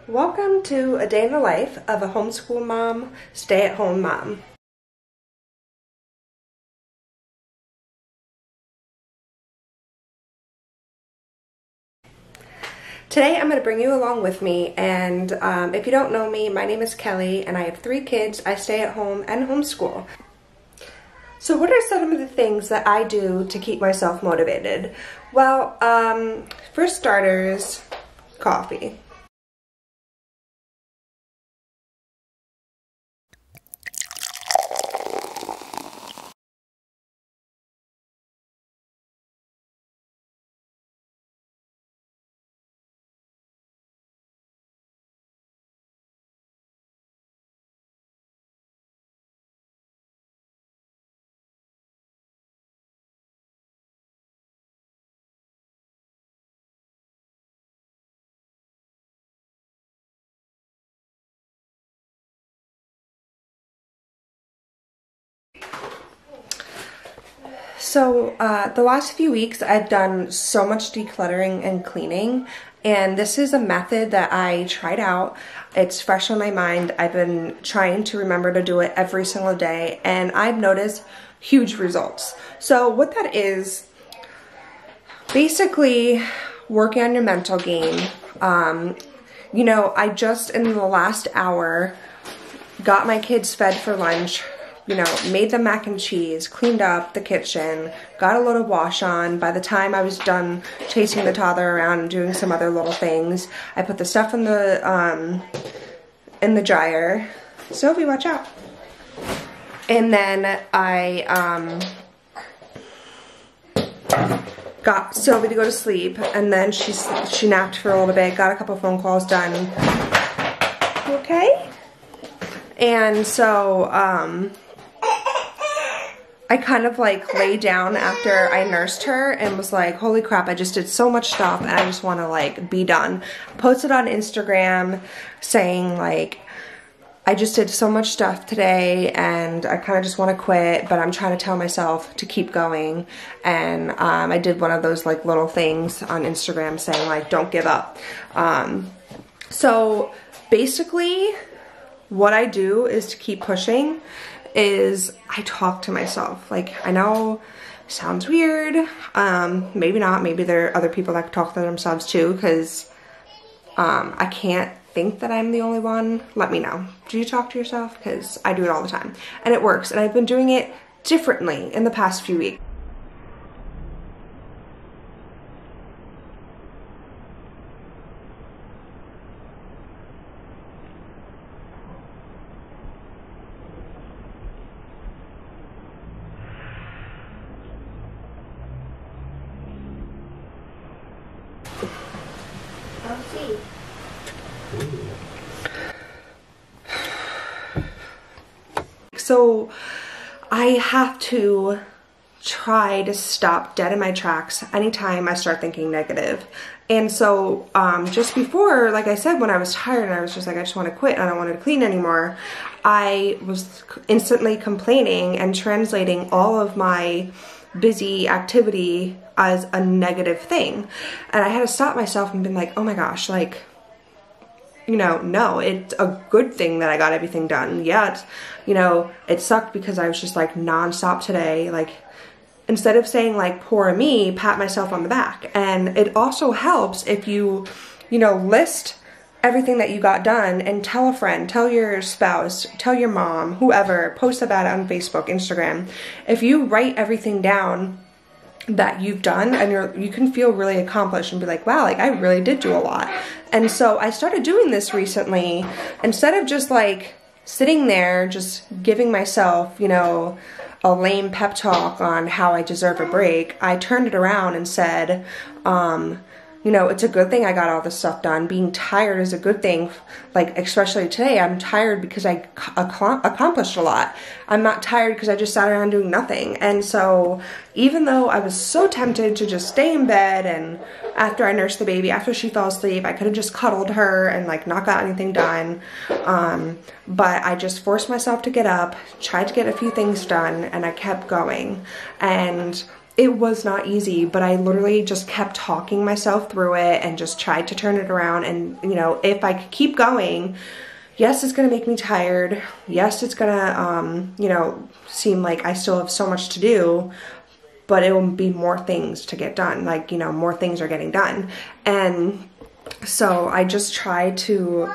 Welcome to a day in the life of a homeschool mom, stay-at-home mom. Today I'm going to bring you along with me, and if you don't know me, my name is Kelly and I have 3 kids. I stay at home and homeschool. So what are some of the things that I do to keep myself motivated? Well, for starters, coffee. So the last few weeks I've done so much decluttering and cleaning, and this is a method that I tried out. It's fresh on my mind. I've been trying to remember to do it every single day, and I've noticed huge results. So what that is, basically working on your mental game. You know, I just in the last hour got my kids fed for lunch, you know, made them mac and cheese, cleaned up the kitchen, got a load of wash on. By the time I was done chasing the toddler around and doing some other little things, I put the stuff in the dryer. Sophie, watch out. And then I got Sylvie to go to sleep, and then she napped for a little bit, got a couple phone calls done. Okay? And so, I kind of like lay down after I nursed her and was like, holy crap, I just did so much stuff and I just want to like be done. Posted on Instagram saying like, I just did so much stuff today and I kind of just want to quit, but I'm trying to tell myself to keep going. And I did one of those like little things on Instagram saying like, don't give up. So basically what I do is to keep pushing is I talk to myself. Like, I know it sounds weird, maybe not, maybe there are other people that talk to themselves too, because I can't think that I'm the only one. Let me know. Do you talk to yourself? Because I do it all the time and it works, and I've been doing it differently in the past few weeks. So I have to try to stop dead in my tracks anytime I start thinking negative. And so just before, like I said, when I was tired and I was just like, I just want to quit and I don't want to clean anymore, I was instantly complaining and translating all of my busy activity as a negative thing. And I had to stop myself and be like, oh my gosh, like, you know, no, it's a good thing that I got everything done. Yeah, it's, you know, it sucked because I was just like nonstop today. Like, instead of saying like, poor me, pat myself on the back. And it also helps if you know, list everything that you got done and tell a friend, tell your spouse, tell your mom, whoever, post about it on Facebook, Instagram. If you write everything down that you've done, and you can feel really accomplished and be like, wow, like I really did do a lot. And so I started doing this recently. Instead of just like sitting there just giving myself, you know, a lame pep talk on how I deserve a break, I turned it around and said, you know, it's a good thing I got all this stuff done. Being tired is a good thing. Like, especially today, I'm tired because I accomplished a lot. I'm not tired because I just sat around doing nothing. And so even though I was so tempted to just stay in bed, and after I nursed the baby, after she fell asleep, I could have just cuddled her and like not got anything done. But I just forced myself to get up, tried to get a few things done, and I kept going. And it was not easy, but I literally just kept talking myself through it and just tried to turn it around. And, you know, if I could keep going, yes, it's gonna make me tired. Yes, it's gonna, you know, seem like I still have so much to do, but it will be more things to get done. Like, you know, more things are getting done. And so I just try to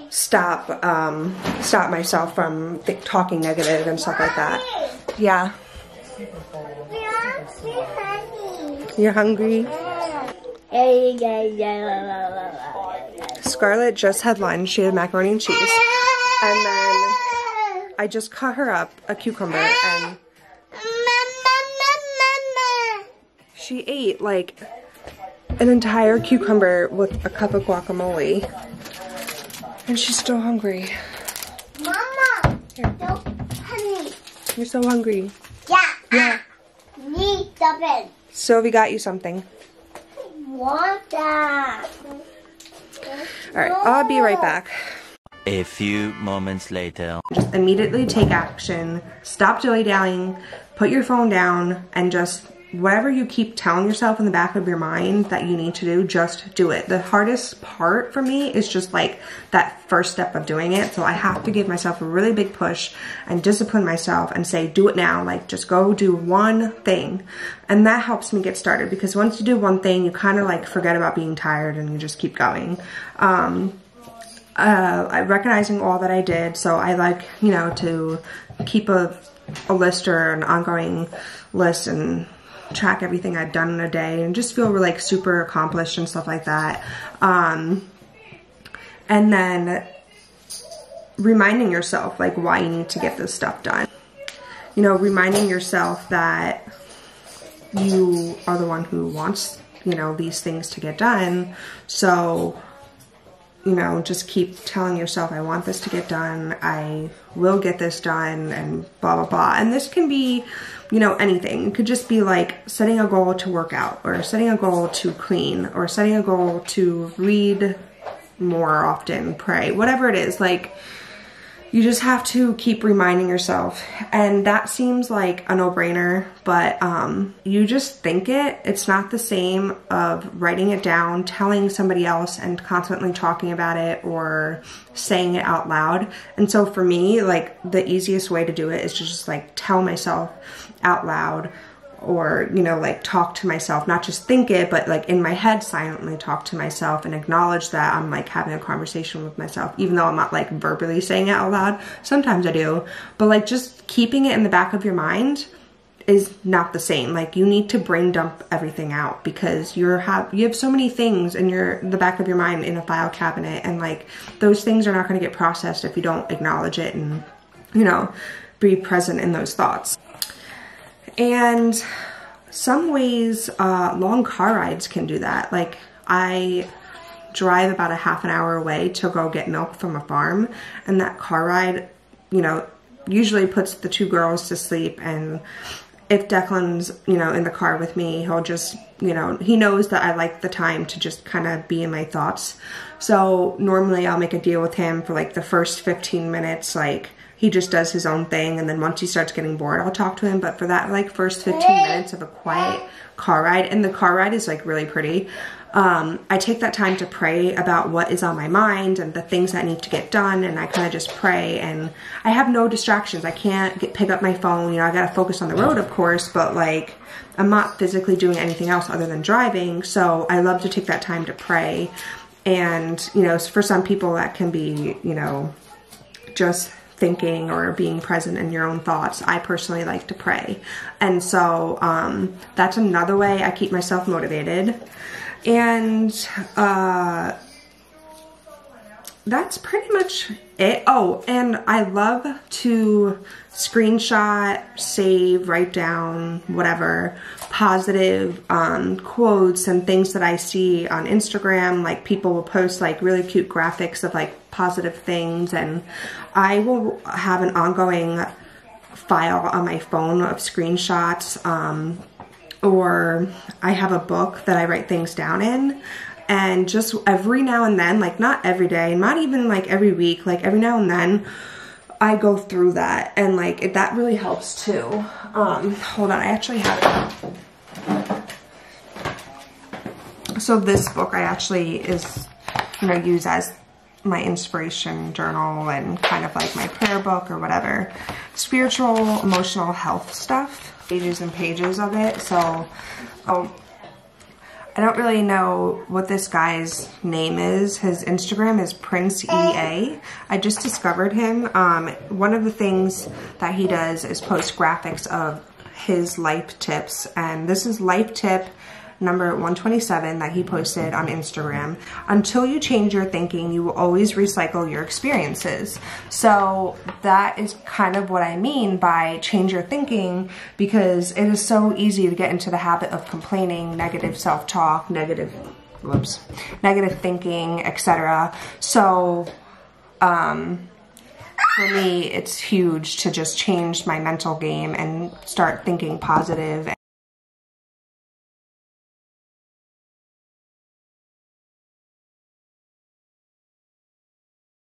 stop myself from talking negative and stuff like that. Yeah. You're hungry? Scarlett just had lunch. She had macaroni and cheese. And then I just cut her up a cucumber and she ate like an entire cucumber with a cup of guacamole. And she's still hungry. Mama! Here. So hungry. You're so hungry. Yeah. Yeah. Need something. Sylvie got you something. Want that. Alright, I'll be right back. A few moments later. Just immediately take action. Stop dilly-dallying. Put your phone down and just whatever you keep telling yourself in the back of your mind that you need to do, just do it. The hardest part for me is just like that first step of doing it. So I have to give myself a really big push and discipline myself and say, do it now. Like, just go do one thing. And that helps me get started, because once you do one thing, you kind of like forget about being tired and you just keep going. Recognizing all that I did. So I like, you know, to keep a list or an ongoing list and track everything I've done in a day and just feel like super accomplished and stuff like that. And then reminding yourself like why you need to get this stuff done. You know, reminding yourself that you are the one who wants, you know, these things to get done. So, you know, just keep telling yourself, I want this to get done, I will get this done, and blah, blah, blah. And this can be, you know, anything. It could just be like setting a goal to work out, or setting a goal to clean, or setting a goal to read more often, pray, whatever it is. Like, you just have to keep reminding yourself. And that seems like a no-brainer, but you just think it. It's not the same of writing it down, telling somebody else, and constantly talking about it or saying it out loud. And so for me, like, the easiest way to do it is to just like tell myself out loud, or, you know, like talk to myself, not just think it, but like in my head silently talk to myself and acknowledge that I'm like having a conversation with myself, even though I'm not like verbally saying it out loud. Sometimes I do, but like just keeping it in the back of your mind is not the same. Like, you need to brain dump everything out, because you have so many things in the back of your mind in a file cabinet, and like those things are not going to get processed if you don't acknowledge it and, you know, be present in those thoughts. And some ways, long car rides can do that. Like, I drive about a half an hour away to go get milk from a farm, and that car ride, you know, usually puts the two girls to sleep. And if Declan's, you know, in the car with me, he'll just, you know, he knows that I like the time to just kind of be in my thoughts. So normally I'll make a deal with him for like the first 15 minutes, like, he just does his own thing, and then once he starts getting bored, I'll talk to him. But for that like first 15 minutes of a quiet car ride, and the car ride is like really pretty, I take that time to pray about what is on my mind and the things that need to get done, and I kind of just pray, and I have no distractions. I can't pick up my phone, you know, I gotta focus on the road, of course, but like, I'm not physically doing anything else other than driving. So I love to take that time to pray. And, you know, for some people that can be, you know, just thinking or being present in your own thoughts. I personally like to pray. And so that's another way I keep myself motivated. And that's pretty much it. Oh, and I love to screenshot, save, write down, whatever, positive quotes and things that I see on Instagram. Like, people will post like really cute graphics of like positive things, and I will have an ongoing file on my phone of screenshots, or I have a book that I write things down in. And just every now and then, like not every day, not even like every week, like every now and then I go through that, and like that really helps too. Hold on, I actually have it So this book I actually use as my inspiration journal and kind of like my prayer book or whatever. Spiritual, emotional health stuff. Pages and pages of it. So, I don't really know what this guy's name is. His Instagram is Prince EA. I just discovered him. One of the things that he does is post graphics of his life tips, and this is life tip number 127 that he posted on Instagram. Until you change your thinking, you will always recycle your experiences. So that is kind of what I mean by change your thinking, because it is so easy to get into the habit of complaining, negative self-talk, negative thinking, etc. So for me, it's huge to just change my mental game and start thinking positive